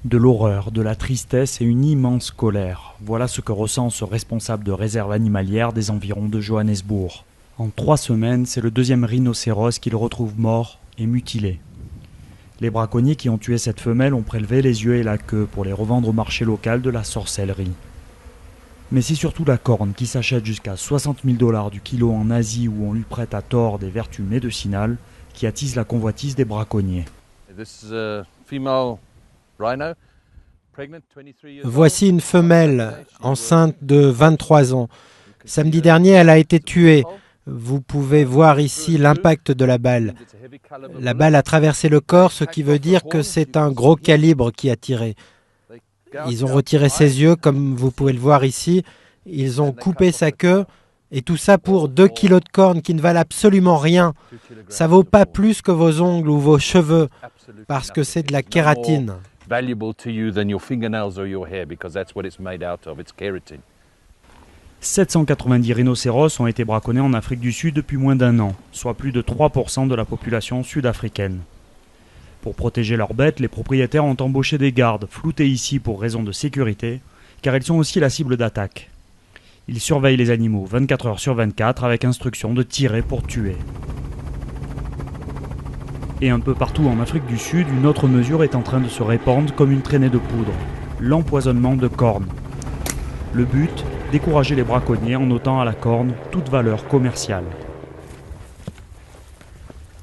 De l'horreur, de la tristesse et une immense colère. Voilà ce que ressent ce responsable de réserve animalière des environs de Johannesburg. En 3 semaines, c'est le 2e rhinocéros qu'il retrouve mort et mutilé. Les braconniers qui ont tué cette femelle ont prélevé les yeux et la queue pour les revendre au marché local de la sorcellerie. Mais c'est surtout la corne qui s'achète jusqu'à 60 000 $ du kilo en Asie où on lui prête à tort des vertus médicinales qui attisent la convoitise des braconniers. Voici une femelle enceinte de 23 ans. Samedi dernier, elle a été tuée. Vous pouvez voir ici l'impact de la balle. La balle a traversé le corps, ce qui veut dire que c'est un gros calibre qui a tiré. Ils ont retiré ses yeux, comme vous pouvez le voir ici. Ils ont coupé sa queue. Et tout ça pour 2 kilos de cornes qui ne valent absolument rien. Ça vaut pas plus que vos ongles ou vos cheveux, parce que c'est de la kératine. 790 rhinocéros ont été braconnés en Afrique du Sud depuis moins d'1 an, soit plus de 3% de la population sud-africaine. Pour protéger leurs bêtes, les propriétaires ont embauché des gardes, floutés ici pour raison de sécurité, car ils sont aussi la cible d'attaque. Ils surveillent les animaux 24 heures sur 24 avec instruction de tirer pour tuer. Et un peu partout en Afrique du Sud, une autre mesure est en train de se répandre comme une traînée de poudre, l'empoisonnement de cornes. Le but, décourager les braconniers en ôtant à la corne toute valeur commerciale.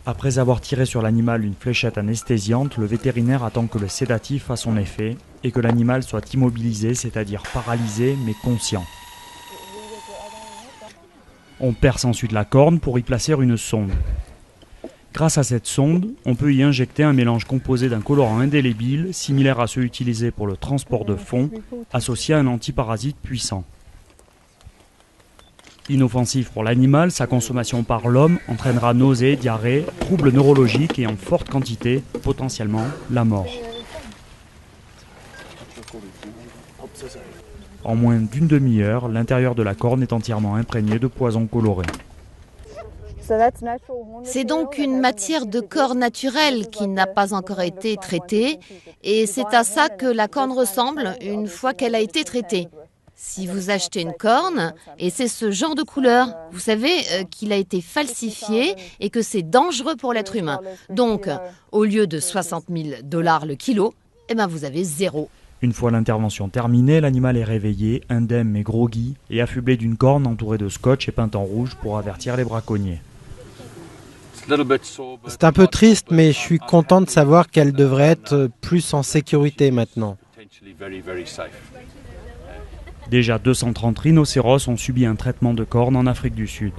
Après avoir tiré sur l'animal une fléchette anesthésiante, le vétérinaire attend que le sédatif fasse son effet et que l'animal soit immobilisé, c'est-à-dire paralysé mais conscient. On perce ensuite la corne pour y placer une sonde. Grâce à cette sonde, on peut y injecter un mélange composé d'un colorant indélébile, similaire à ceux utilisés pour le transport de fonds, associé à un antiparasite puissant. Inoffensif pour l'animal, sa consommation par l'homme entraînera nausées, diarrhée, troubles neurologiques et en forte quantité, potentiellement la mort. En moins d'une demi-heure, l'intérieur de la corne est entièrement imprégné de poison coloré. C'est donc une matière de corps naturelle qui n'a pas encore été traitée et c'est à ça que la corne ressemble une fois qu'elle a été traitée. Si vous achetez une corne et c'est ce genre de couleur, vous savez qu'il a été falsifié et que c'est dangereux pour l'être humain. Donc, au lieu de 60 000 $ le kilo, vous avez 0. Une fois l'intervention terminée, l'animal est réveillé, indemne et groggy, et affublé d'une corne entourée de scotch et peinte en rouge pour avertir les braconniers. C'est un peu triste, mais je suis content de savoir qu'elle devrait être plus en sécurité maintenant. Déjà 230 rhinocéros ont subi un traitement de corne en Afrique du Sud.